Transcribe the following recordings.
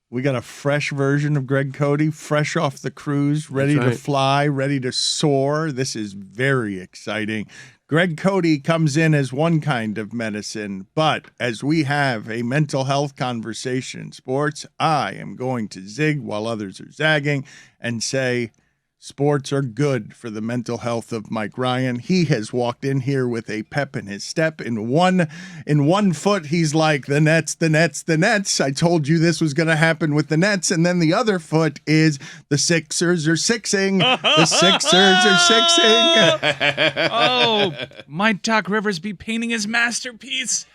We got a fresh version of Greg Cote, fresh off the cruise, ready to fly, ready to soar. This is very exciting. Greg Cote comes in as one kind of medicine, but as we have a mental health conversation in sports, I am going to zig while others are zagging and say sports are good for the mental health of Mike Ryan. He has walked in here with a pep in his step. In one foot, he's like, the Nets, the Nets, the Nets. I told you this was going to happen with the Nets. And then the other foot is the Sixers are sixing. The Sixers are sixing. Oh, might Doc Rivers be painting his masterpiece?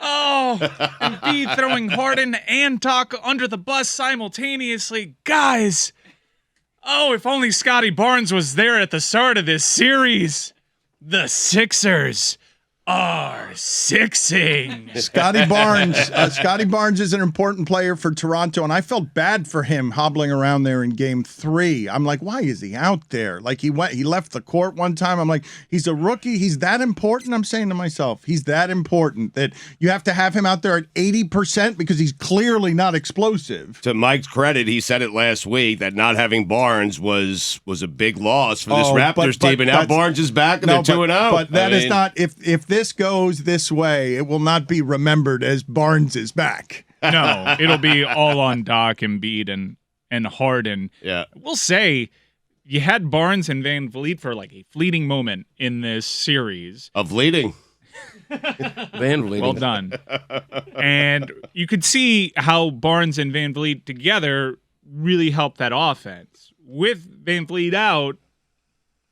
Oh, and be throwing Harden and Doc under the bus simultaneously. Guys. Oh, if only Scotty Barnes was there at the start of this series. The Sixers are sixing. Scotty Barnes is an important player for Toronto, and I felt bad for him hobbling around there in Game 3. I'm like, why is he out there? Like he left the court one time. I'm like, he's a rookie. He's that important. I'm saying to myself, he's that important that you have to have him out there at 80% because he's clearly not explosive. To Mike's credit, he said it last week that not having Barnes was a big loss for this Raptors team, and now Barnes is back and they're 2-0. But that is not if this goes this way, it will not be remembered as Barnes is back. No, it'll be all on Doc, Embiid, and Harden. Yeah. We'll say you had Barnes and Van Vliet for like a fleeting moment in this series. Of leading. Van Vliet. Well done. And you could see how Barnes and Van Vliet together really helped that offense. With Van Vliet out,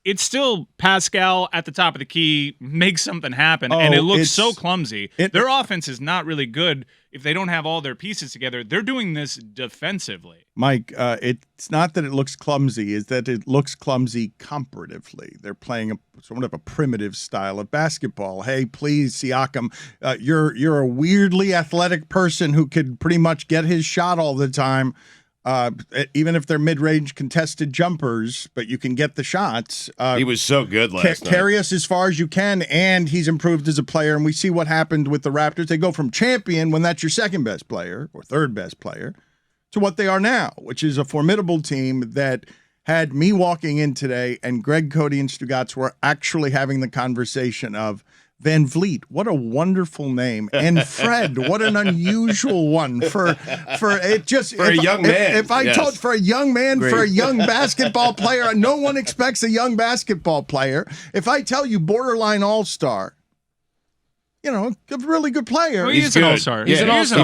it's still Pascal at the top of the key, make something happen, and it looks so clumsy. Their offense is not really good if they don't have all their pieces together. They're doing this defensively. Mike, it's not that it looks clumsy, it's that it looks clumsy comparatively. They're playing sort of a primitive style of basketball. Hey, please, Siakam, you're a weirdly athletic person who could pretty much get his shot all the time. Even if they're mid-range contested jumpers, but you can get the shots. He was so good last night. Carry us as far as you can, and he's improved as a player. And we see what happened with the Raptors. They go from champion, when that's your second best player or third best player, to what they are now, which is a formidable team that had me walking in today, and Greg Cote and Stugotz were actually having the conversation of Van Vliet, what a wonderful name, and Fred, what an unusual one for it. Just for a young man. If I told for a young man, for a young basketball player, no one expects a young basketball player. If I tell you borderline all-star, a really good player. Well, he's an all-star. He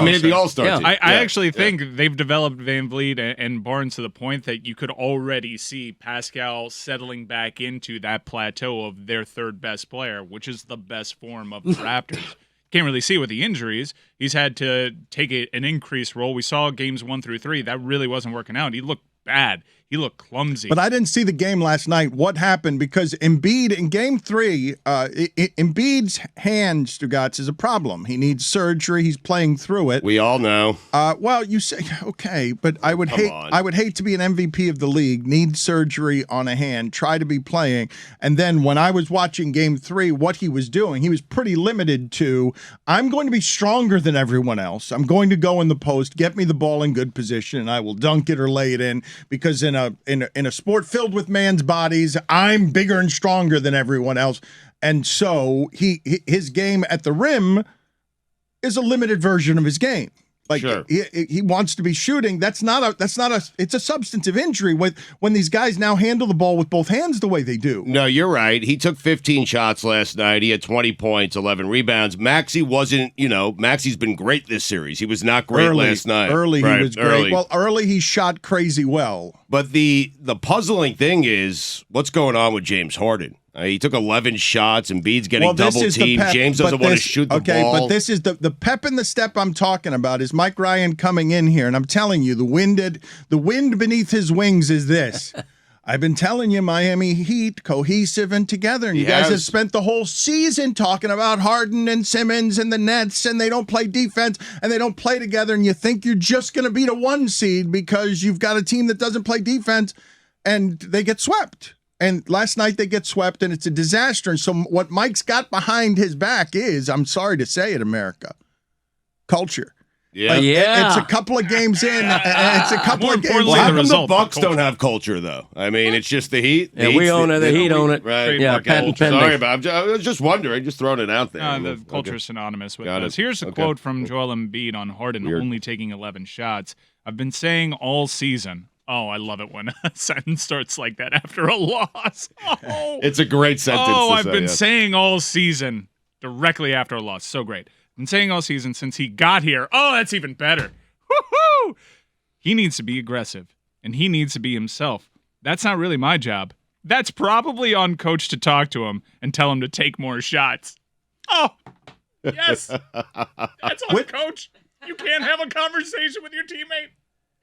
made the all-star team. I actually think they've developed Van Vliet and Barnes to the point that you could already see Pascal settling back into that plateau of their third best player, which is the best form of the Raptors. Can't really see with the injuries. He's had to take an increased role. We saw games 1 through 3. That really wasn't working out. He looked bad. He looked clumsy. But I didn't see the game last night. What happened? Because Embiid in Game 3, Embiid's hand, Stugotz, is a problem. He needs surgery. He's playing through it. We all know. Well, you say okay, but I would hate to be an MVP of the league, need surgery on a hand, try to be playing, and then when I was watching Game 3, what he was doing, he was pretty limited to. I'm going to be stronger than everyone else. I'm going to go in the post, get me the ball in good position, and I will dunk it or lay it in. Because in a sport filled with man's bodies, I'm bigger and stronger than everyone else, and so his game at the rim is a limited version of his game. Like sure. he wants to be shooting. It's a substantive injury when these guys now handle the ball with both hands the way they do. No, you're right. He took 15 shots last night. He had 20 points, 11 rebounds. Maxey wasn't, Maxey's been great this series. He was not great last night. He was great. Well, early he shot crazy well. But the puzzling thing is what's going on with James Harden. He took 11 shots, and Embiid's getting double-teamed. James doesn't want to shoot the ball. Okay, but this is the pep in the step I'm talking about is Mike Ryan coming in here, and I'm telling you, the wind beneath his wings is this. I've been telling you, Miami Heat, cohesive and together, and you guys have spent the whole season talking about Harden and Simmons and the Nets, and they don't play defense, and they don't play together, and you think you're just going to beat a 1 seed because you've got a team that doesn't play defense, and they get swept. And last night they get swept, and it's a disaster. And so what Mike's got behind his back is, I'm sorry to say it, America, culture. Yeah. Like, Yeah. It's a couple of games in. It's a couple More of games importantly, Well, how the come result, the Bucks the don't have culture, though? I mean, it's just the Heat. Yeah, we own it. The Heat own it. Right. Yeah, Trademark patent culture. pending. Sorry, but I was just wondering, just throwing it out there. The culture is synonymous with Got this. it. Here's a Okay. quote from Joel Embiid on Harden Weird. only taking 11 shots. I've been saying all season. Oh, I love it when a sentence starts like that after a loss. Oh, It's a great sentence. to I've say, been yes. saying all season directly after a loss. So great. Been saying all season since he got here. Oh, that's even better. Woo-hoo! He needs to be aggressive, and he needs to be himself. That's not really my job. That's probably on coach to talk to him and tell him to take more shots. Oh, yes. That's on coach. You can't have a conversation with your teammate.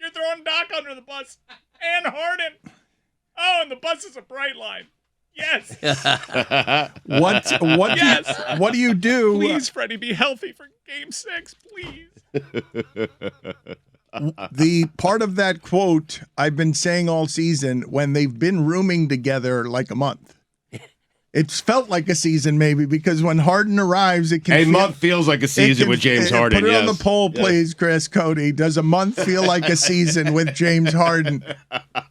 You're throwing Doc under the bus and Harden. Oh, and the bus is a bright line. Yes. What do you do? Please, Freddie, be healthy for Game 6, please. The part of that quote I've been saying all season when they've been rooming together like a month. It's felt like a season maybe because when Harden arrives, it can A feel, month feels like a season with James Harden. Put it on yes. the poll, Yes. please, Chris Cody. Does a month feel like a season with James Harden?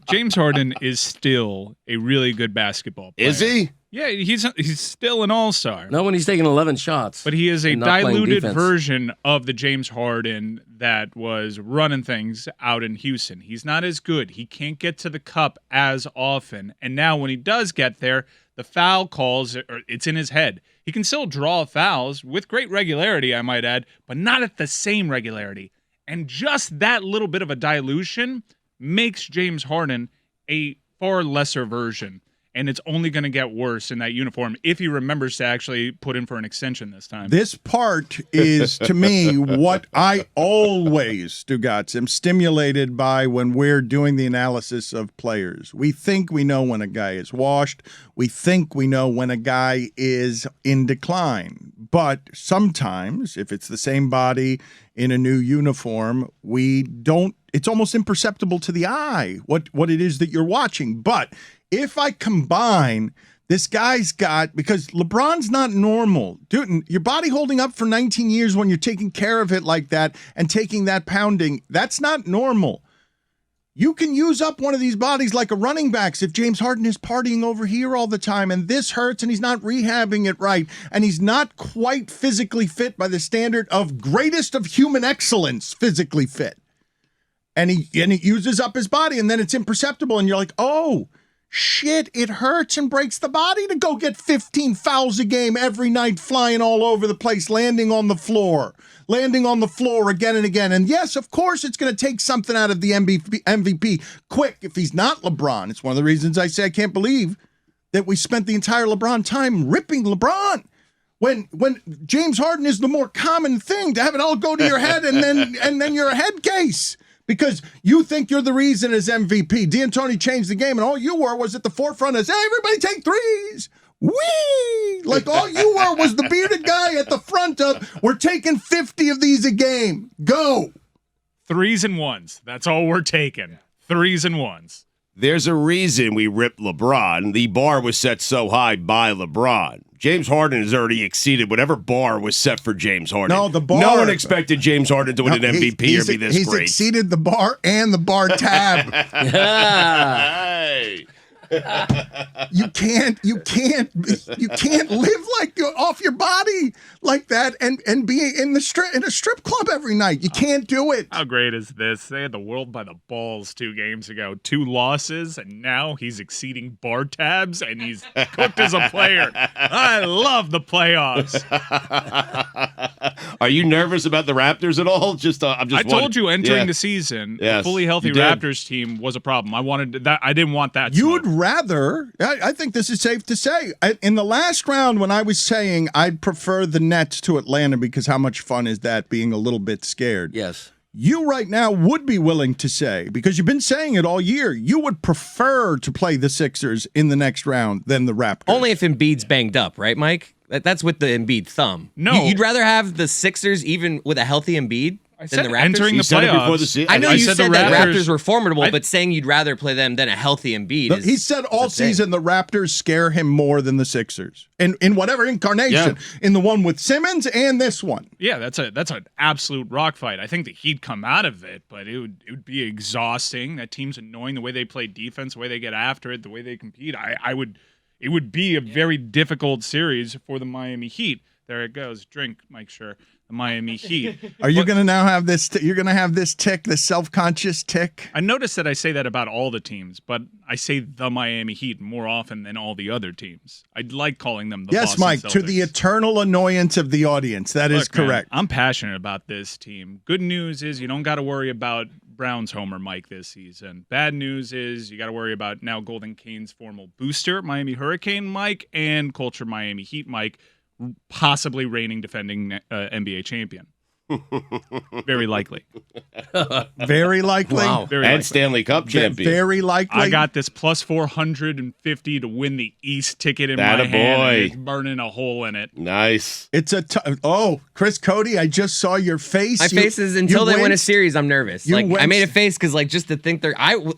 James Harden is still a really good basketball player. Is he? Yeah, he's still an all-star. No, when he's taking 11 shots. But he is a and not playing diluted defense. version of the James Harden that was running things out in Houston. He's not as good. He can't get to the cup as often. And now when he does get there, the foul calls, it's in his head. He can still draw fouls with great regularity, I might add, but not at the same regularity. And just that little bit of a dilution makes James Harden a far lesser version. And it's only going to get worse in that uniform if he remembers to actually put in for an extension this time. This part is, to me, what I always, Stugotz, am stimulated by when we're doing the analysis of players. We think we know when a guy is washed. We think we know when a guy is in decline. But sometimes, if it's the same body in a new uniform, we don't, it's almost imperceptible to the eye what it is that you're watching. But if I combine this guy's got, because LeBron's not normal. Dude, your body holding up for 19 years when you're taking care of it like that and taking that pounding, that's not normal. You can use up one of these bodies like a running back's if James Harden is partying over here all the time and this hurts and he's not rehabbing it right and he's not quite physically fit by the standard of greatest of human excellence physically fit. And he uses up his body and then it's imperceptible and you're like, oh, shit, it hurts and breaks the body to go get 15 fouls a game every night flying all over the place, landing on the floor again and again. And yes, of course, it's going to take something out of the MVP quick if he's not LeBron. It's one of the reasons I say I can't believe that we spent the entire LeBron time ripping LeBron. When James Harden is the more common thing to have it all go to your head and then you're a head case. Because you think you're the reason as MVP. D'Antoni changed the game, and all you were was at the forefront as, hey, everybody take threes. Whee! Like all you were was the bearded guy at the front of, we're taking 50 of these a game. Go. 3s and 1s. That's all we're taking. 3s and 1s. There's a reason we ripped LeBron. The bar was set so high by LeBron. James Harden has already exceeded whatever bar was set for James Harden. No, the bar. No one expected James Harden to win an MVP or be this he's great. He's exceeded the bar and the bar tab. Hey. You can't live like you're off your body like that and be in a strip club every night. You can't do it. How great is this? They had the world by the balls 2 games ago. 2 losses, and now he's exceeding bar tabs, and he's cooked as a player. I love the playoffs. Are you nervous about the Raptors at all? I told you entering the season, Yes, a fully healthy you did. Raptors team was a problem. I wanted that. I didn't want that. You'd smoke. rather, I think this is safe to say, in the last round when I was saying I'd prefer the Nets to Atlanta because how much fun is that being a little bit scared? Yes. You right now would be willing to say, because you've been saying it all year, you would prefer to play the Sixers in the next round than the Raptors. Only if Embiid's banged up, right, Mike? That's with the Embiid thumb. No. You'd rather have the Sixers even with a healthy Embiid said the Raptors? entering You the said it playoffs. before the season. I know I you said said the that Raptors- Raptors were formidable, I- but saying you'd rather play them than a healthy Embiid is. He said all is a thing. season the Raptors scare him more than the Sixers. In whatever incarnation. In the one with Simmons and this one. Yeah, that's an absolute rock fight. I think the Heat come out of it, but it would be exhausting. That team's annoying. The way they play defense, the way they get after it, the way they compete. It would be a very difficult series for the Miami Heat. There it goes. Drink, Mike Sure. The Miami Heat. Are you going to now have this? You're going to have this tick, this self-conscious tick? I noticed that I say that about all the teams, but I say the Miami Heat more often than all the other teams. I like calling them the Yes, Boston Mike, Celtics. to the eternal annoyance of the audience. That is Look, man, correct. I'm passionate about this team. Good news is you don't got to worry about Browns homer Mike this season. Bad news is you got to worry about now Golden Canes formal booster, Miami Hurricane Mike, and Culture Miami Heat Mike, possibly reigning defending NBA champion. Very likely. Very likely. Wow. Very And likely. Stanley Cup champion. Very likely. I got this plus 450 to win the East ticket in That my a hand. boy. And it's burning a hole in it. Nice. It's Chris Cody, I just saw your face. My face is until they win a series, I'm nervous. You Like I winced. made a face because just to think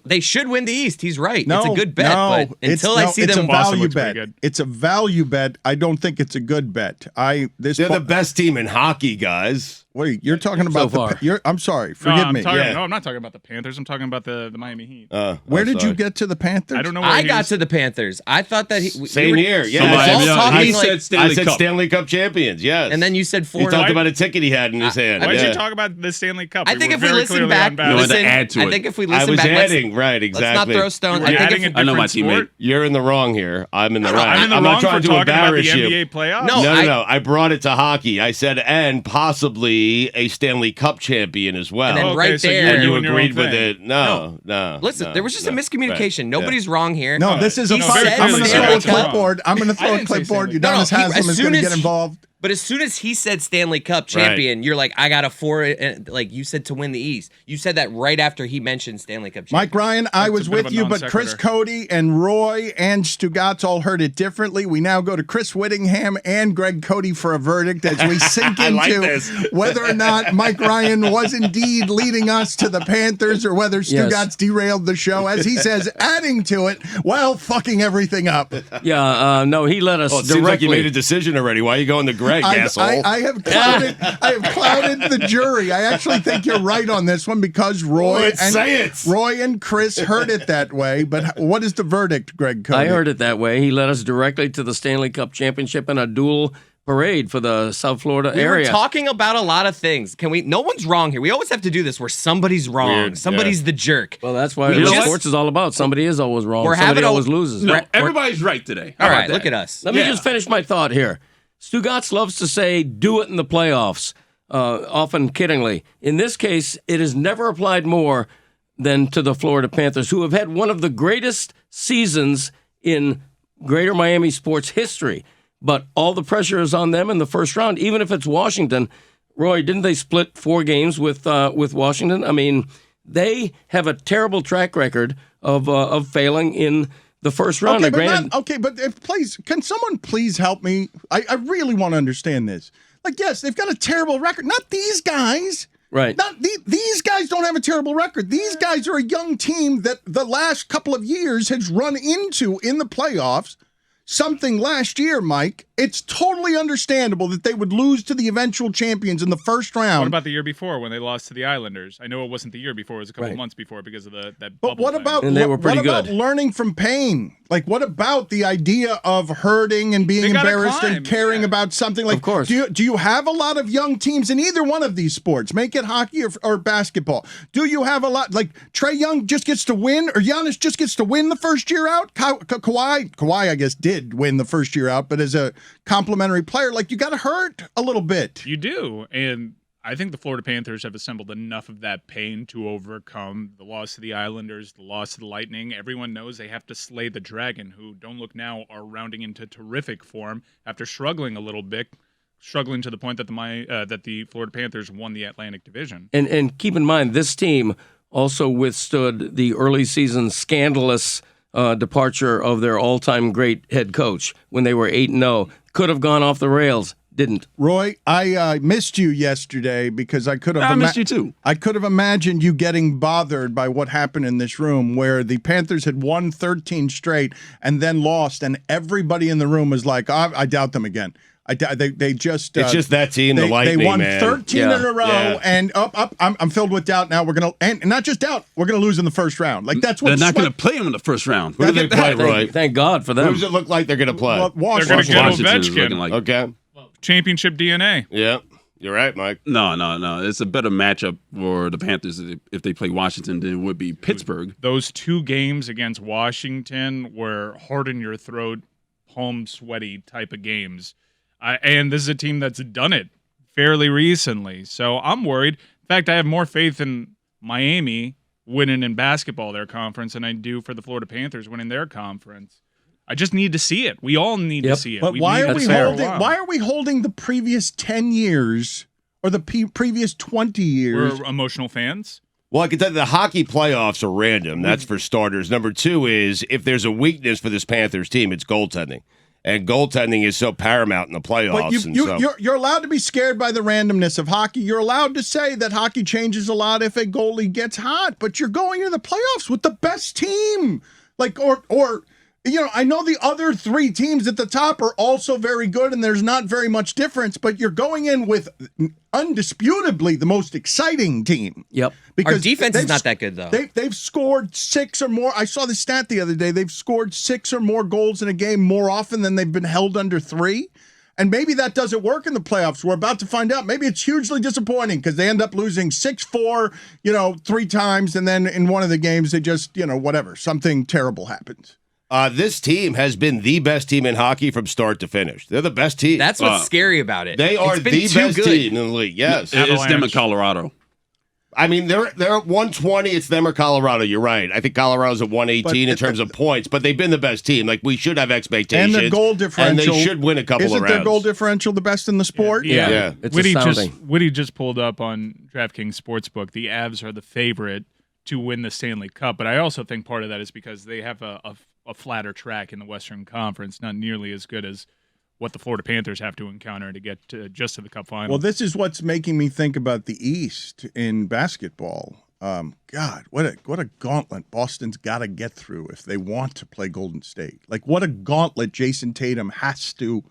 they should win the East. He's right. No, it's a good bet, no, but until I see it's them, a Boston value looks pretty bet. good. It's a value bet. I don't think it's a good bet. They're the best team in hockey, guys. Wait, you're talking about far. I'm sorry. No, Forgive me. No, I'm not talking about the Panthers. I'm talking about the Miami Heat. Where did you get to the Panthers? I don't know where I he got is. to the Panthers. I thought that Same here. Yeah. Somebody- I talking he like- said Stanley I said Cup. Stanley Cup champions, yes. and then you said he four. talked about a ticket he had in his hand. Why did yeah. you talk about the Stanley Cup? I think were if we very listen clearly back, on balance. wanted to listen, add to I it. think if we I listen was back, adding, right, let's not exactly. throw stones. Were I you think adding if, a I know my different teammate. sport? You're in the wrong here. I'm in the right. I'm in the I'm wrong not trying for to talking about the embarrass you. NBA playoffs. No, No. I brought it to hockey. I said, and possibly a Stanley Cup champion as well. And then Okay, right so there- you're And you doing your own agreed with thing. it. No. listen, there was just a no. miscommunication. Right. Nobody's wrong here. No, this is a He fight. said I'm going to throw a Stanley Cup. clipboard. I'm going to throw I a didn't say clipboard. Stanley Udonis No, Haslam as is soon going to as get involved. But as soon as he said Stanley Cup champion, you're like, I got a four. Like you said to win the East. You said that right after he mentioned Stanley Cup champion. Mike Ryan, I was a bit of with a you, but non Chris sequitur. Cody and Roy and Stugotz all heard it differently. We now go to Chris Whittingham and Greg Cody for a verdict as we sink I like into this. whether or not Mike Ryan was indeed leading us to the Panthers or whether Stugotz Yes. derailed the show, as he says, adding to it while fucking everything up. Yeah, no, he led us Oh, it seems like you directly. made a decision already. Why are you going to Greg, asshole? I have clouded the jury. I actually think you're right on this one because Roy and Chris heard it that way. But what is the verdict, Greg Cody? I heard it that way. He led us directly to the Stanley Cup championship in a dual parade for the South Florida We were area. talking about a lot of things. No one's wrong here. We always have to do this where somebody's wrong. Weird, Somebody's the jerk. Well, that's why We just- sports is all about. Somebody is always wrong. We're Somebody having a- always loses. No, We're- everybody's right today. How All about right, that? look at us. Let me Yeah. just finish my thought here. Stugotz loves to say, do it in the playoffs, often kiddingly. In this case, it is never applied more than to the Florida Panthers, who have had one of the greatest seasons in greater Miami sports history. But all the pressure is on them in the first round, even if it's Washington. Roy, didn't they split 4 games with Washington? I mean, they have a terrible track record of failing in the first round. Okay, Now, but please, can someone please help me? I really want to understand this. Like, yes, they've got a terrible record. Not these guys. Right. These guys don't have a terrible record. These guys are a young team that the last couple of years has run into in the playoffs something last year, Mike. It's totally understandable that they would lose to the eventual champions in the first round. What about the year before when they lost to the Islanders? I know it wasn't the year before; it was a couple months before because of that But bubble what thing. about And they were what pretty about good. learning from pain? Like, what about the idea of hurting and being They gotta embarrassed climb, and caring yeah. about something? Like, Of course. do you have a lot of young teams in either one of these sports? Make it hockey or basketball. Do you have a lot? Like Trae Young just gets to win, or Giannis just gets to win the first year out? Kawhi, I guess, did win the first year out, but as a complimentary player, like, you got to hurt a little bit. You do, and I think the Florida Panthers have assembled enough of that pain to overcome the loss to the Islanders, the loss to the Lightning. Everyone knows they have to slay the Dragon, who, don't look now, are rounding into terrific form after struggling a little bit, struggling to the point that the Florida Panthers won the Atlantic Division. And keep in mind, this team also withstood the early season scandalous departure of their all-time great head coach when they were 8-0. Could have gone off the rails. didn't. Roy, I missed you yesterday because I could have. I missed you too. I could have imagined you getting bothered by what happened in this room, where the Panthers had won 13 straight and then lost, and everybody in the room was like, "I doubt them again." They just it's just that team, the Lightning, they won man. 13 in a row, Yeah. and I'm filled with doubt now. We're gonna and not just doubt, we're gonna lose in the first round. Like that's what They're not going to play him in the first round. Who do they play, Roy? Thank God for Who them. does it look like they're going to play? Well, They're going to Washington. get Washington is Ovechkin. looking like Okay. Championship DNA. Yeah. You're right, Mike. no. It's a better matchup for the Panthers if they play Washington than it would be Pittsburgh. Those 2 games against Washington were hard in your throat, palm sweaty type of games. And this is a team that's done it fairly recently. So I'm worried. In fact, I have more faith in Miami winning in basketball their conference than I do for the Florida Panthers winning their conference. I just need to see it. We all need to see it. But We why need are to we see it for a holding? while. Why are we holding the previous 10 years or the previous 20 years? We're emotional fans. Well, I can tell you the hockey playoffs are random. That's for starters. Number 2 is if there's a weakness for this Panthers team, it's goaltending. And goaltending is so paramount in the playoffs. But you're allowed to be scared by the randomness of hockey. You're allowed to say that hockey changes a lot if a goalie gets hot, but you're going into the playoffs with the best team. I know the other 3 teams at the top are also very good and there's not very much difference, but you're going in with undisputably the most exciting team. Yep. Because Our defense is they've- not that good, though. They've scored 6 or more. I saw the stat the other day. They've scored 6 or more goals in a game more often than they've been held under 3. And maybe that doesn't work in the playoffs. We're about to find out. Maybe it's hugely disappointing because they end up losing 6-4, 3 times. And then in one of the games, they just, whatever, something terrible happens. This team has been the best team in hockey from start to finish. They're the best team. That's what's scary about it. They are It's been the too best good. team in the league. Yes. It's them in Colorado. I mean, they're at 120. It's them or Colorado. You're right. I think Colorado's at 118 in terms of points, but they've been the best team. Like, we should have expectations. And the goal differential. And they should win a couple of Isn't rounds. their goal differential the best in the sport? Yeah. It's Witty astounding. just pulled up on DraftKings Sportsbook. The Avs are the favorite to win the Stanley Cup, but I also think part of that is because they have a flatter track in the Western Conference, not nearly as good as what the Florida Panthers have to encounter to get just to the Cup final. Well, this is what's making me think about the East in basketball. God, what a gauntlet Boston's got to get through if they want to play Golden State. Like, what a gauntlet Jason Tatum has to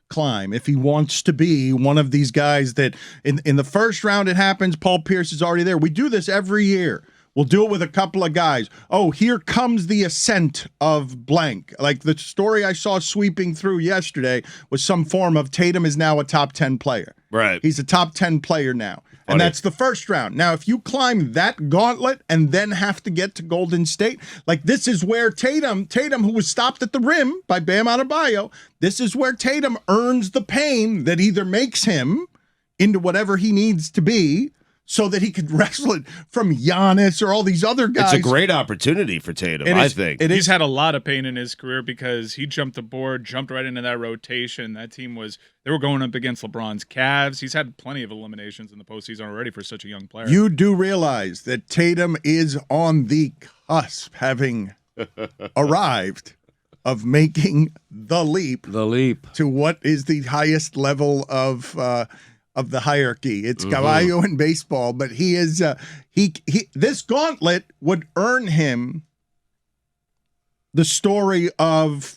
climb if he wants to be one of these guys that in the first round it happens. Paul Pierce is already there. We do this every year. We'll do it with a couple of guys. Oh, here comes the ascent of blank. Like the story I saw sweeping through yesterday was some form of Tatum is now a top 10 player. Right. He's a top 10 player now. And that's the first round. Now, if you climb that gauntlet and then have to get to Golden State, like this is where Tatum, who was stopped at the rim by Bam Adebayo, this is where Tatum earns the pain that either makes him into whatever he needs to be so that he could wrestle it from Giannis or all these other guys. It's a great opportunity for Tatum, I think. It He's is. had a lot of pain in his career because he jumped aboard, jumped right into that rotation. That team they were going up against LeBron's Cavs. He's had plenty of eliminations in the postseason already for such a young player. You do realize that Tatum is on the cusp, having arrived, of making the leap to what is the highest level of the hierarchy. It's caballo in baseball, but he is this gauntlet would earn him the story of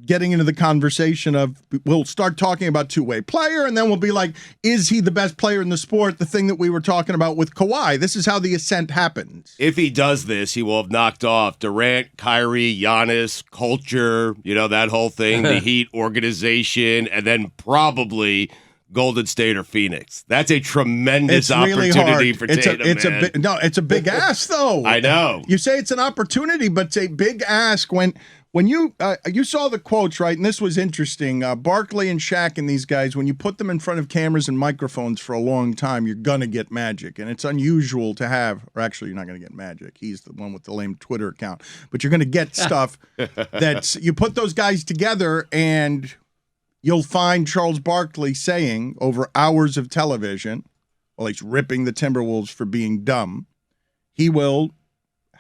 getting into the conversation of we'll start talking about two-way player, and then we'll be like, is he the best player in the sport? The thing that we were talking about with Kawhi. This is how the ascent happens. If he does this, he will have knocked off Durant, Kyrie, Giannis, culture, that whole thing, the Heat organization, and then probably Golden State or Phoenix. That's a tremendous opportunity for Tatum. It's a big ask, though. I know. You say it's an opportunity, but it's a big ask when you saw the quotes, right? And this was interesting. Barkley and Shaq and these guys, when you put them in front of cameras and microphones for a long time, you're gonna get magic, and it's unusual to have. Or actually, you're not gonna get magic. He's the one with the lame Twitter account, but you're gonna get stuff that's you put those guys together and. You'll find Charles Barkley saying over hours of television, while he's ripping the Timberwolves for being dumb, he will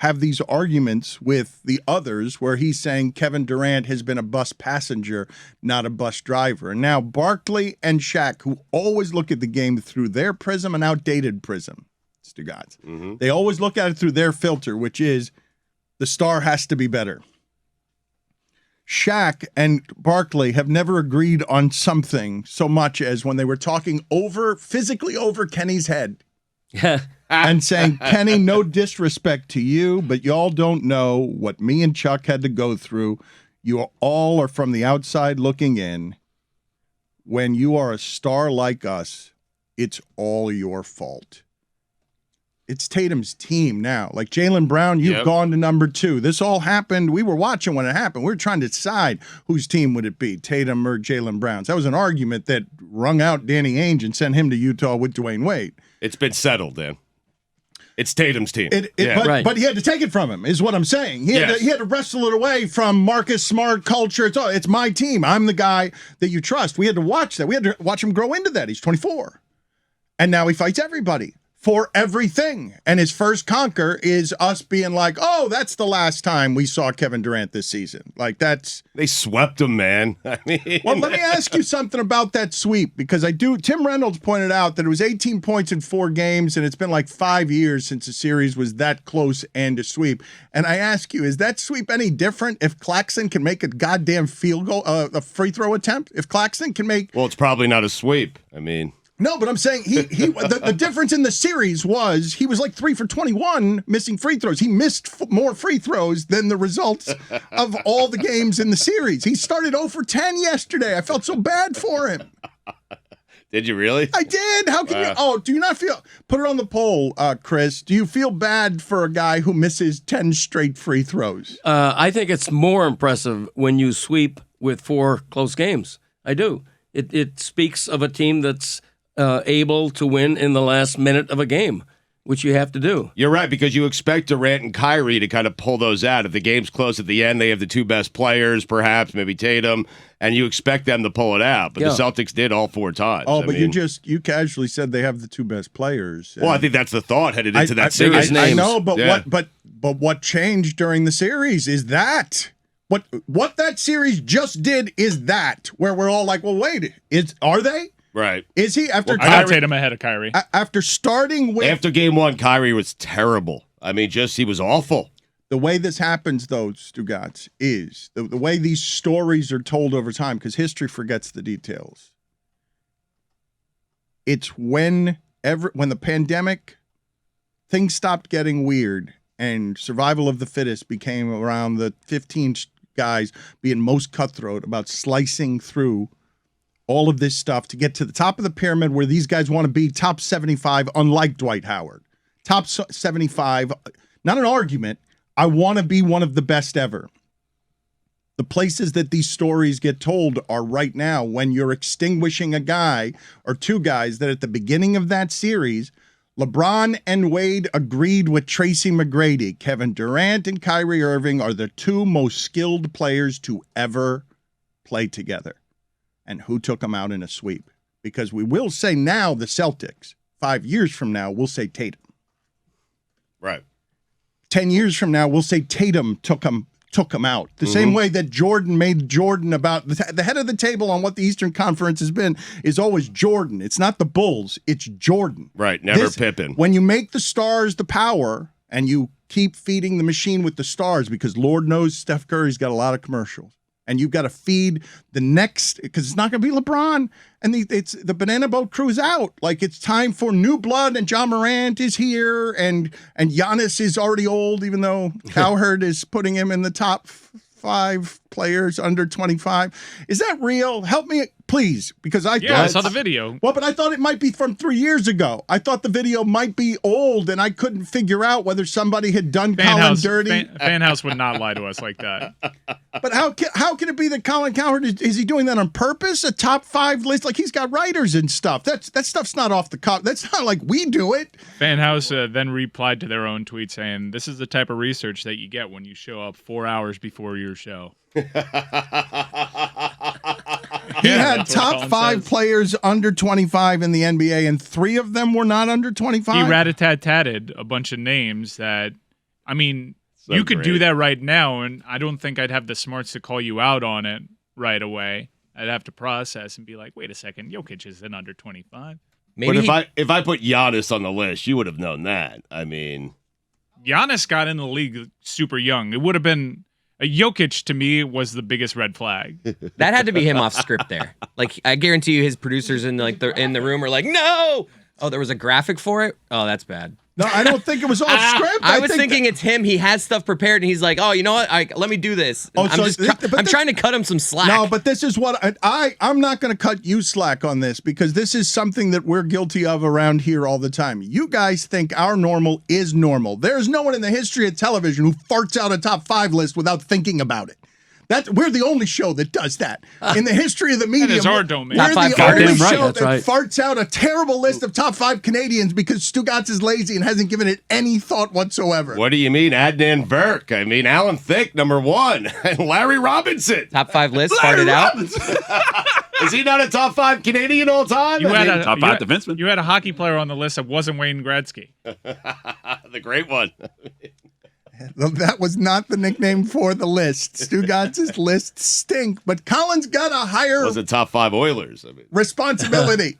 have these arguments with the others where he's saying Kevin Durant has been a bus passenger, not a bus driver. And now Barkley and Shaq, who always look at the game through their prism, an outdated prism, Stugotz. They always look at it through their filter, which is the star has to be better. Shaq and Barkley have never agreed on something so much as when they were talking physically over Kenny's head and saying, Kenny, no disrespect to you, but y'all don't know what me and Chuck had to go through. You all are from the outside looking in. When you are a star like us, it's all your fault. It's Tatum's team now. Like Jaylen Brown, you've gone to number 2. This all happened. We were watching when it happened. We were trying to decide whose team would it be, Tatum or Jaylen Brown's. That was an argument that wrung out Danny Ainge and sent him to Utah with Dwayne Wade. It's been settled, Dan. It's Tatum's team. But he had to take it from him, is what I'm saying. He had to wrestle it away from Marcus Smart culture. It's my team. I'm the guy that you trust. We had to watch that. We had to watch him grow into that. He's 24. And now he fights everybody for everything. And his first conquer is us being like, oh, that's the last time we saw Kevin Durant this season. Like, they swept him, man. I mean, well, let me ask you something about that sweep, because Tim Reynolds pointed out that it was 18 points in 4 games, and it's been like 5 years since a series was that close and a sweep. And I ask you, is that sweep any different if Claxton can make a goddamn field goal, a free throw attempt? If Claxton can make... Well, it's probably not a sweep. I mean... No, but I'm saying the difference in the series was he was like 3 for 21 missing free throws. He missed more free throws than the results of all the games in the series. He started 0 for 10 yesterday. I felt so bad for him. Did you really? I did. How can you? Oh, do you not feel? Put it on the poll, Chris. Do you feel bad for a guy who misses 10 straight free throws? I think it's more impressive when you sweep with 4 close games. I do. It speaks of a team that's able to win in the last minute of a game, which you have to do. You're right, because you expect Durant and Kyrie to kind of pull those out. If the game's close at the end, they have the 2 best players, perhaps, maybe Tatum, and you expect them to pull it out. But the Celtics did all 4 times. Oh, but you casually said they have the 2 best players. Well, I think that's the thought headed into that series. I know, but what changed during the series is that what that series just did is that where we're all like, well, wait, are they? Right. Is he after I got Tatum ahead of Kyrie. After starting with after game 1, Kyrie was terrible. I mean, he was awful. The way this happens, though, Stugotz, is the way these stories are told over time, because history forgets the details. It's when the pandemic, things stopped getting weird and survival of the fittest became around the 15 guys being most cutthroat about slicing through all of this stuff to get to the top of the pyramid where these guys want to be top 75, unlike Dwight Howard. Top 75, not an argument. I want to be one of the best ever. The places that these stories get told are right now when you're extinguishing a guy or 2 guys that at the beginning of that series, LeBron and Wade agreed with Tracy McGrady. Kevin Durant and Kyrie Irving are the 2 most skilled players to ever play together. And who took them out in a sweep? Because we will say now the Celtics. 5 years from now, we'll say Tatum. Right. 10 years from now, we'll say Tatum took him out. The same way that Jordan made Jordan about the head of the table on what the Eastern Conference has been is always Jordan. It's not the Bulls. It's Jordan. Right. Never Pippen. When you make the stars the power and you keep feeding the machine with the stars, because Lord knows Steph Curry's got a lot of commercials. And you've got to feed the next, because it's not going to be LeBron, and the banana boat crew's out. Like, it's time for new blood, and John Morant is here, and Giannis is already old, even though Cowherd is putting him in the top 5 players under 25. Is that real? Help me, please, because I thought I saw the video. Well, but I thought it might be from 3 years ago. I thought the video might be old, and I couldn't figure out whether somebody had done Colin dirty. Fan House would not lie to us like that. But how can it be that Colin Cowherd is he doing that on purpose? A top 5 list, like he's got writers and stuff. That stuff's not off the cuff. That's not like we do it. Fan House then replied to their own tweet saying, "This is the type of research that you get when you show up 4 hours before your show." He had top 5 players under 25 in the NBA, and 3 of them were not under 25. He rat-a-tat-tatted a bunch of names that I mean, So you could do great. that right now, and I don't think I'd have the smarts to call you out on it right away. I'd have to process and be like, wait a second, Jokic is an under 25. Maybe But if I put Giannis on the list, you would have known that. I mean, Giannis got in the league super young. It would have been a Jokic to me was the biggest red flag. that had to be him off script there. Like, I guarantee you his producers in the room are like, no! Oh, there was a graphic for it? Oh, that's bad. No, I don't think it was off script. I was think thinking it's him. He has stuff prepared, and he's like, "Oh, you know what? Let me do this." Oh, I'm so just, but I'm this- trying to cut him some slack. No, but this is what I'm not going to cut you slack on this because this is something that we're guilty of around here all the time. You guys think our normal is normal. There's no one in the history of television who farts out a top 5 list without thinking about it. We're the only show that does that in the history of the medium. is our domain. We're Top 5 the only Goddamn right, show that's that right. farts out a terrible list of top 5 Canadians because Stugotz is lazy and hasn't given it any thought whatsoever. what do you mean, Adnan Burke? I mean, Alan Thicke, number 1, and Larry Robinson. Top 5 list Larry farted out. Robinson. Is he not a top 5 Canadian all time? You had Top 5 defenseman. You had a hockey player on the list that wasn't Wayne Gretzky. the great one. That was not the nickname for the list. Stugotz's lists stink, but Colin's got a higher Was it top 5 Oilers? I mean, responsibility.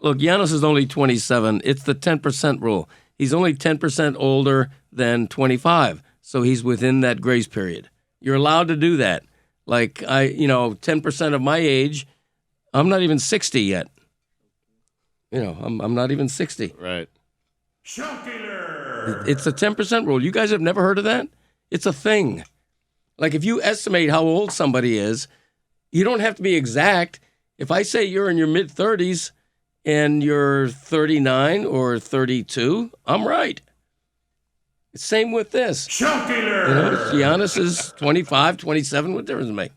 Look, Giannis is only 27. It's the 10% rule. He's only 10% older than 25, so he's within that grace period. You're allowed to do that. Like 10% of my age, I'm not even 60 yet. I'm not even 60. right. It's a 10% rule. You guys have never heard of that? It's a thing. Like if you estimate how old somebody is, you don't have to be exact. If I say you're in your mid-30s and you're 39 or 32, I'm right. Same with this. Giannis is 25, 27. What difference does it make?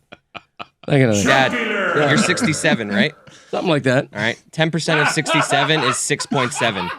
Dad, you're 67, right? Something like that. All right. 10% of 67 is 6.7.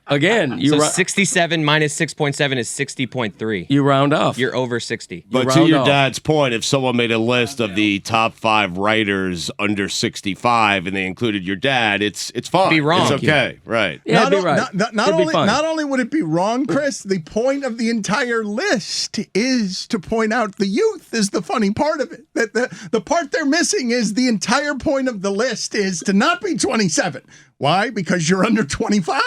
Again, you So 67 minus 6.7 is 60.3. you round off. You're over 60. But to round your off. dad's point, if someone made a list of the top 5 writers under 65 and they included your dad, it's fine. Be wrong. It's okay. Right. Yeah, not, be o- right. not It'd be only, fine. not only would it be wrong, Chris, the point of the entire list is to point out the youth is the funny part of it. That the part they're missing is the entire point of the list is to not be 27. Why? Because you're under 25.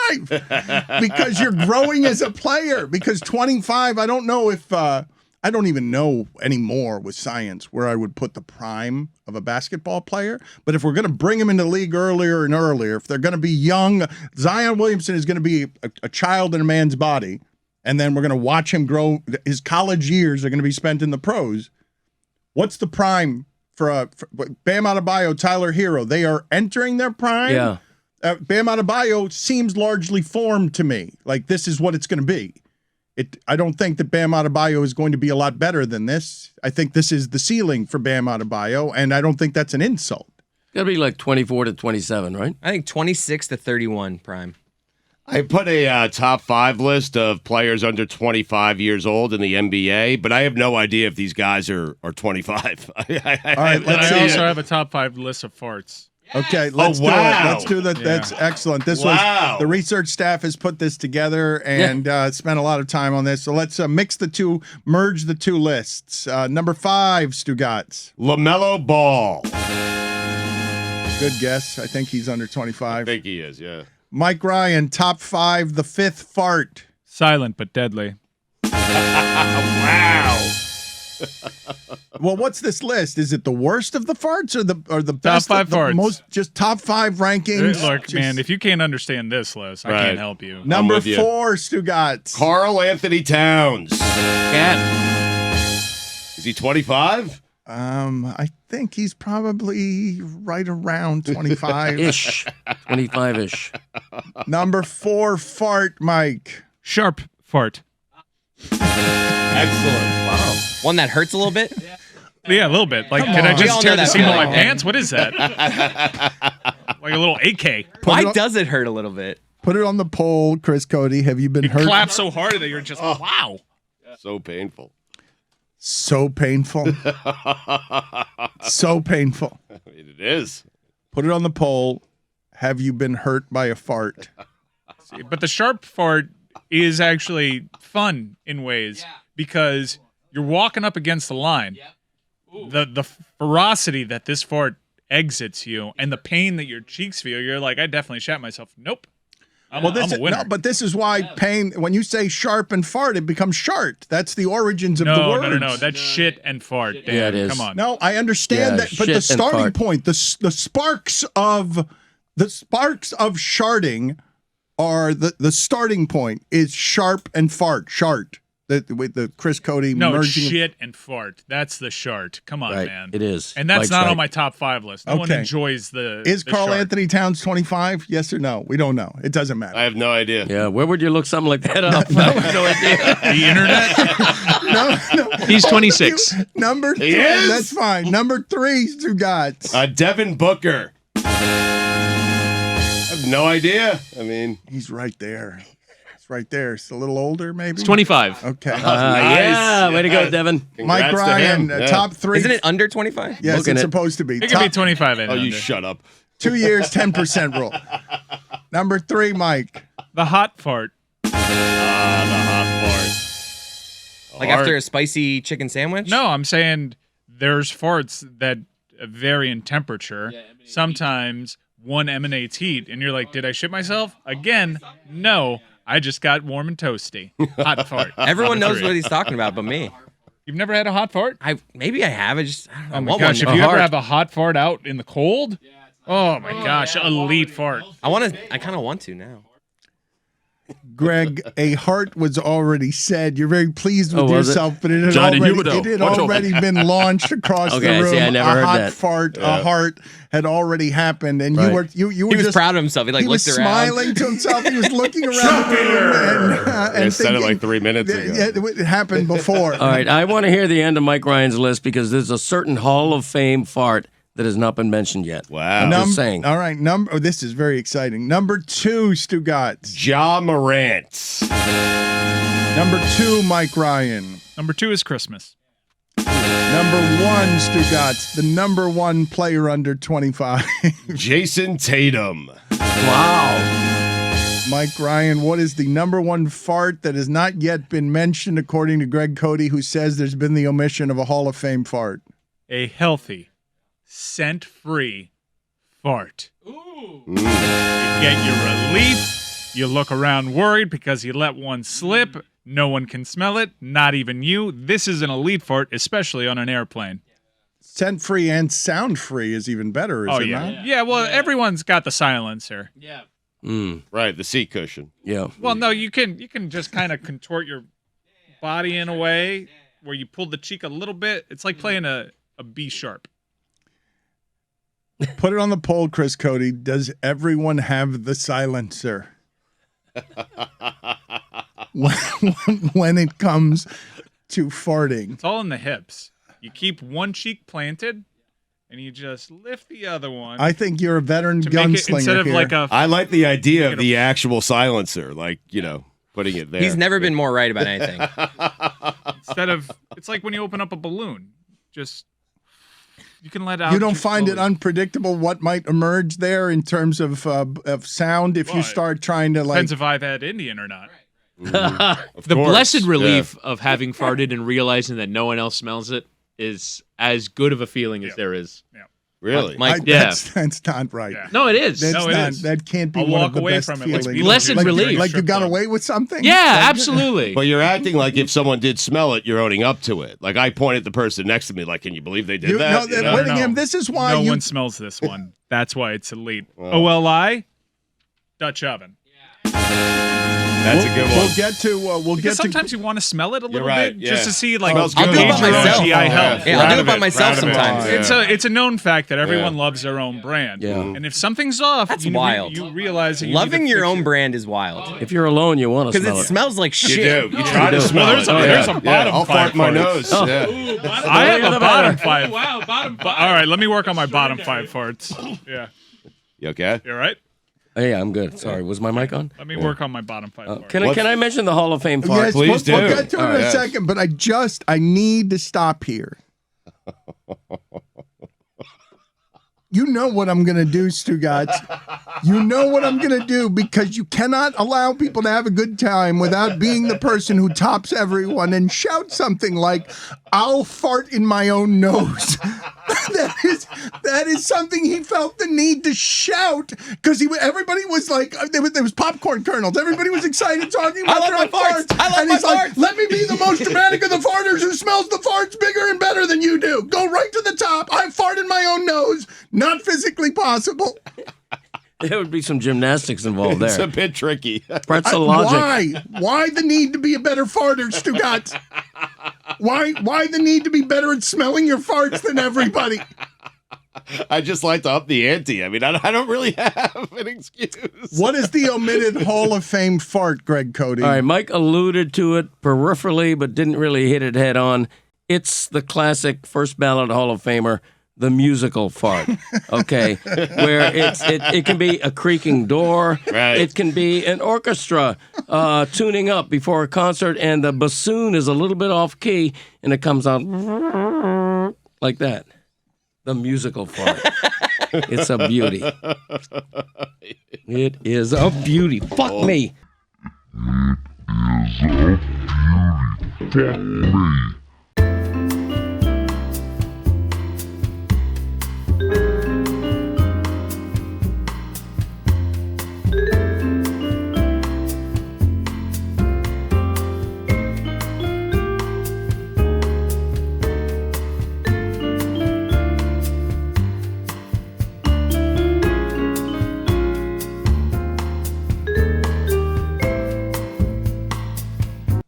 Because you're growing as a player. Because 25, I don't know if I don't even know anymore with science where I would put the prime of a basketball player. But if we're going to bring him into the league earlier and earlier, if they're going to be young, Zion Williamson is going to be a child in a man's body. And then we're going to watch him grow. His college years are going to be spent in the pros. What's the prime for Bam Adebayo, Tyler Hero? They are entering their prime. Yeah. Bam Adebayo seems largely formed to me. Like this is what it's going to be. I don't think that Bam Adebayo is going to be a lot better than this. I think this is the ceiling for Bam Adebayo, and I don't think that's an insult. It's got to be like 24 to 27, right? I think 26 to 31 prime. I put a top 5 list of players under 25 years old in the NBA, but I have no idea if these guys are 25. All right, And let's I see. also have a top 5 list of farts. Okay, let's do wow. it. Let's do that. That's excellent. This Wow. was the research staff has put this together and spent a lot of time on this. So let's merge the two lists. Number 5, Stugotz. LaMelo Ball. Good guess. I think he's under I 25. think he is, yeah. Mike Ryan, top 5, the 5th fart. Silent but deadly. Wow. Well, what's this list? Is it the worst of the farts or the best? 5 the farts. Most just top 5 rankings. Look, Just- man, if you can't understand this list, I Right. can't help you. Number with you. 4, Stugotz. Carl Anthony Towns. Cat. Is he 25? I think he's probably right around 25. Ish. 25-ish. Number 4, fart, Mike. Sharp fart. Excellent. Wow. One that hurts a little bit. Yeah, a little bit. Like, Come did I on. We all just know tear the that seam of my feeling. pants? What is that? Like a little AK. Why does it hurt a little bit? Put it on the poll, Chris Cody. Have you been hurt? Clap so hard that you're just, wow. So painful. So painful. So painful. It is. Put it on the poll. Have you been hurt by a fart? But the sharp fart is actually fun in ways because you're walking up against the line. The ferocity that this fart exits you and the pain that your cheeks feel, you're like, I definitely shat myself. Nope. I'm a winner. No, but this is why pain, when you say sharp and fart, it becomes shart. That's the origins of the words. No. That's shit and fart, Dan. Yeah, it is. Come on. No, I understand that, but the shit and starting fart. point, the sparks of sharting are the starting point is sharp and fart, shart. With the Chris Cote No, merging. shit and fart. That's the shart. Come on, Right, man. it is. And that's Mike's not right. on my top 5 list. No one Okay. enjoys the Is the Carl shart. Anthony Towns 25? Yes or no? We don't know. It doesn't matter. I have no idea. Yeah, where would you look something like that up? I have no idea. The internet? no. He's 26. Number 3. is? That's fine. Number 3, Stugotz. Devin Booker. I have no idea. I mean, He's right there. It's right there. It's a little older, maybe. He's 25. Okay. Yeah, way to go, Devin. Mike congrats to Ryan, him. Yeah. top 3. Isn't it under 25? Yes, Looking it's at- supposed to be. It could be Top 25 and Oh, you under. shut up. 2 years, 10% rule. Number 3, Mike. The hot fart. The hot part. Like after a spicy chicken sandwich? No, I'm saying there's farts that vary in temperature. Sometimes one emanates heat, and you're like, did I shit myself? Again, no. I just got warm and toasty. Hot fart. Everyone Number knows 3. what he's talking about, but me. You've never had a hot fart? Maybe I have. I don't know. Oh my want gosh, if one. you A ever heart. have a hot fart out in the cold, oh my gosh, elite fart. I kind of want to now. Greg, a heart was already said. You're very pleased with was it? yourself, but it had Johnny already, Huberto. it had Watch already been launched across Okay, the room. see, I never a heard hot that. fart, a heart had already happened, and Right. you were He was just proud of himself. He he was looked around. smiling to himself. He was looking around the room I and said it thinking, like 3 minutes ago. It happened before. All right, I want to hear the end of Mike Ryan's list because there's a certain Hall of Fame fart that has not been mentioned yet. Wow. Just saying. All right, this is very exciting. Number 2, Stugotz. Ja Morant. Number 2, Mike Ryan. Number 2 is Christmas. Number 1, Stugotz, the number 1 player under 25. Jason Tatum. Wow. Mike Ryan, what is the number 1 fart that has not yet been mentioned, according to Greg Cote, who says there's been the omission of a Hall of Fame fart? A healthy, scent-free fart. Ooh. You get your relief. You look around worried because you let one slip. No one can smell it, not even you. This is an elite fart, especially on an airplane. Scent-free and sound-free is even better, is it not? Yeah, well, everyone's got the silencer. Right, the seat cushion. Yeah. Well, no, you can just kind of contort your body in a way where you pull the cheek a little bit. It's like playing a B sharp. Put it on the poll, Chris Cote. Does everyone have the silencer? when it comes to farting. It's all in the hips. You keep one cheek planted, and you just lift the other one. I think you're a veteran to make it gunslinger instead of here. like a. I like the idea of the actual silencer, like, putting it there. He's never been more right about anything. Instead of, it's like when you open up a balloon. Just you can let out. You don't too find it slowly. unpredictable what might emerge there in terms of sound if you Well, start trying to like. Depends if I've had Indian or not. Of The course, blessed yeah. relief of having farted and realizing that no one else smells it is as good of a feeling as there is. Really? Mike, Yeah. That's not right. Yeah. No, it is. That's No, it not. is. That can't be I'll one walk of the away best from it like feelings. Blessed relief. Like you got away with something. Yeah, absolutely. But you're acting like if someone did smell it, you're owning up to it. Like I pointed at the person next to me, like, can you believe they did You, that? no, You know? Whittingham, this is why No you. one smells this one. That's why it's elite. OLI, Dutch oven. That's a good one. We'll get to. We'll Because get to. sometimes you want to smell it a little right, bit just yeah. to see like Smells gauge good. I'll do it by your own myself. GI health. Yeah, I'll do Proud it by of myself proud of it. sometimes. It's a known fact that everyone Yeah. loves their own brand. Yeah. And if something's off, That's you wild. You realize that you Loving need to your fix own it. brand is wild. If you're alone, you want to Because smell it it. smells like You shit. do. You try to smell there's it. a- there's a bottom I'll five fart my for it. nose. Oh. Yeah. I have a bottom five. Wow, bottom five. All right, let me work on my bottom 5 farts. Yeah. You okay? You all right? Oh, yeah, I'm good. Sorry, was my mic on? Let me work on my bottom 5 farts. Can I mention the Hall of Fame fart? Yes, Please we'll do. get to it All in right. a Yes. second, but I need to stop here. You know what I'm going to do, Stugotz. You know what I'm going to do, because you cannot allow people to have a good time without being the person who tops everyone and shout something like, "I'll fart in my own nose." that is something he felt the need to shout, because everybody was like, there was popcorn kernels. Everybody was excited talking about their own farts. And he's like, "Let me be the most dramatic of the farters who smells the farts bigger and better than you do. Go right to the top. I fart in my own nose. Not physically possible." There would be some gymnastics involved there. It's a bit tricky. Pretzel logic. Why the need to be a better farter, Stugotz? Why the need to be better at smelling your farts than everybody? I just like to up the ante. I mean, I don't really have an excuse. What is the omitted Hall of Fame fart, Greg Cote? All right, Mike alluded to it peripherally, but didn't really hit it head on. It's the classic first ballot Hall of Famer, the musical fart, okay, where it can be a creaking door, Right. It can be an orchestra tuning up before a concert, and the bassoon is a little bit off key, and it comes out like that. The musical fart. It's a beauty. It is a beauty. Fuck me.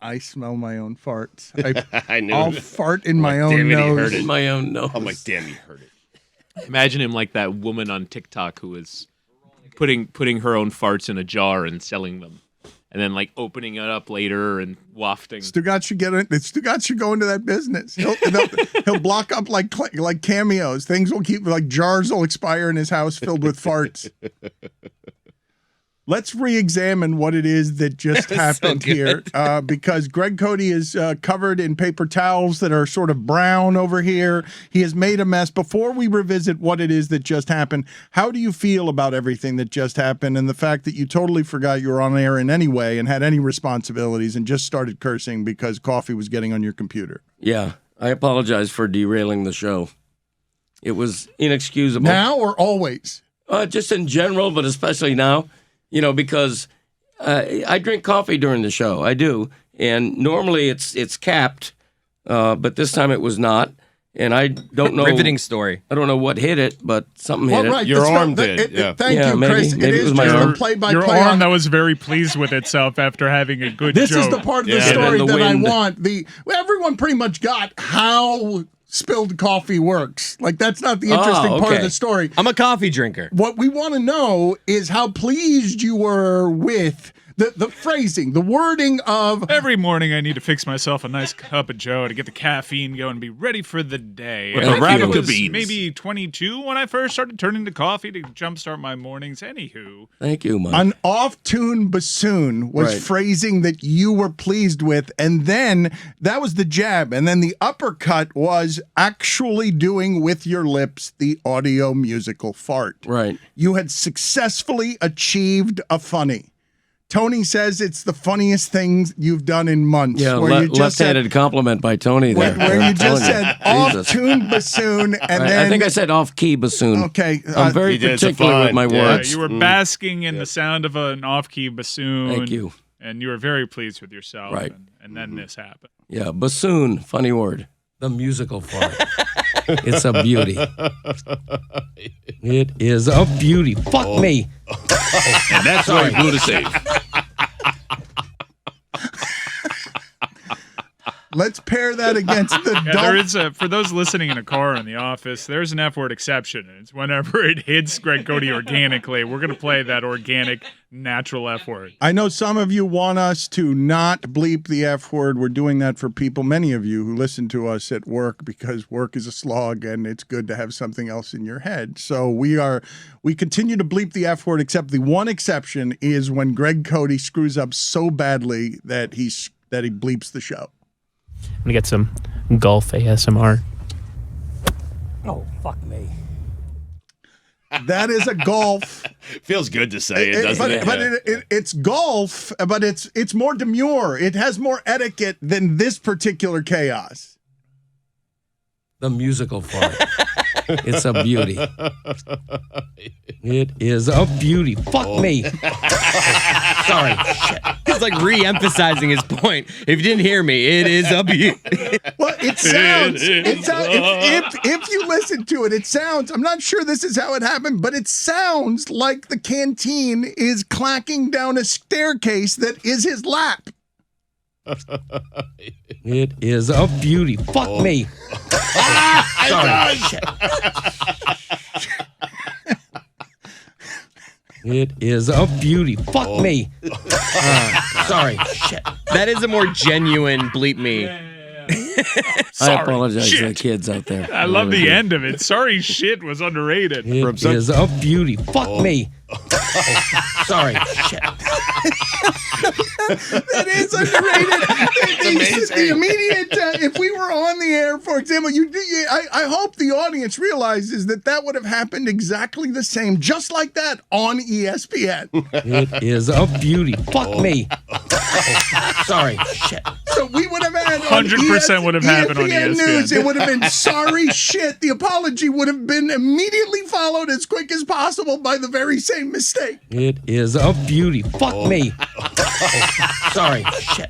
I smell my own farts. I knew I'll it. fart in my own damn it, he nose. heard it. In my own nose. I'm like, damn, you heard it. Imagine him like that woman on TikTok who was putting her own farts in a jar and selling them, and then like opening it up later and wafting. Stugotz should get it. Stugotz should go into that business. He'll block up like cameos. Things will keep, like jars will expire in his house filled with farts. Let's re-examine what it is that just happened here, because Greg Cote is covered in paper towels that are sort of brown over here. He has made a mess. Before we revisit what it is that just happened, how do you feel about everything that just happened and the fact that you totally forgot you were on air in any way and had any responsibilities and just started cursing because coffee was getting on your computer? Yeah, I apologize for derailing the show. It was inexcusable. Now or always? Just in general, but especially now. You know, because I drink coffee during the show. I do. And normally it's capped, but this time it was not. And I don't know. Riveting story. I don't know what hit it, but something hit it. Your arm did, yeah. Thank Yeah, you, maybe- Chris. maybe it it is was my just arm. a play-by-play. Your arm on- that was very pleased with itself after having a good This joke. is the part of the Yeah. story And then that the I wind. want. Everyone pretty much got how spilled coffee works. Like, that's not the interesting part of okay. the story. I'm a coffee drinker. What we want to know is how pleased you were with the phrasing, the wording of Every morning I need to fix myself a nice cup of joe to get the caffeine going and be ready for the day. With And the I think I Arabica was beans. maybe 22 when I first started turning to coffee to jumpstart my mornings. Anywho, Thank you, Mike. an off-tune bassoon was Right. phrasing that you were pleased with, and then that was the jab, and then the uppercut was actually doing with your lips the audio musical fart. Right. You had successfully achieved a funny. Tony says it's the funniest thing you've done in months. Yeah, where you just left-handed compliment by Tony there. where you I'm telling just said Jesus. off-tune bassoon, and then I think I said off-key bassoon. okay. I'm very You did, it's a particular with fine. my Yeah. words. you were basking in the sound of an off-key bassoon. Thank you. And you were very pleased with yourself. Right. And then this happened. Yeah, bassoon, funny word. The musical fart. It's a beauty. It is a beauty. Fuck me. And that's why he blew the save. Let's pair that against the Yeah, there is for those listening in a car or in the office, there's an F word exception. And it's whenever it hits Greg Cote organically, we're going to play that organic, natural F word. I know some of you want us to not bleep the F word. We're doing that for people, many of you who listen to us at work, because work is a slog and it's good to have something else in your head. So we continue to bleep the F word, except the one exception is when Greg Cote screws up so badly that he bleeps the show. I'm gonna get some golf ASMR. Oh, fuck me. That is a golf. Feels good to say it, doesn't it? But it's golf, but it's more demure. It has more etiquette than this particular chaos. The musical part. It's a beauty. It is a beauty. Fuck me. Sorry. He's like re-emphasizing his point. If you didn't hear me, it is a beauty. Well, it sounds if you listen to it, it sounds, I'm not sure this is how it happened, but it sounds like the canteen is clacking down a staircase that is his lap. It is a beauty. Fuck me. Sorry. Shit. It is a beauty. Fuck me. Sorry. Shit. That is a more genuine bleep me. I apologize to the kids out there. I love the end of it. Sorry, shit was underrated. It is a beauty. Fuck me. Sorry. Shit. That is underrated. It's amazing. The immediate, if we were on the air, for example, I hope the audience realizes that would have happened exactly the same, just like that, on ESPN. It is a beauty. Fuck me. Sorry. Shit. So we would have had 100% would have happened on ESPN. News. It would have been sorry shit. The apology would have been immediately followed as quick as possible by the very same mistake. It is a beauty. Fuck me. Sorry. Shit.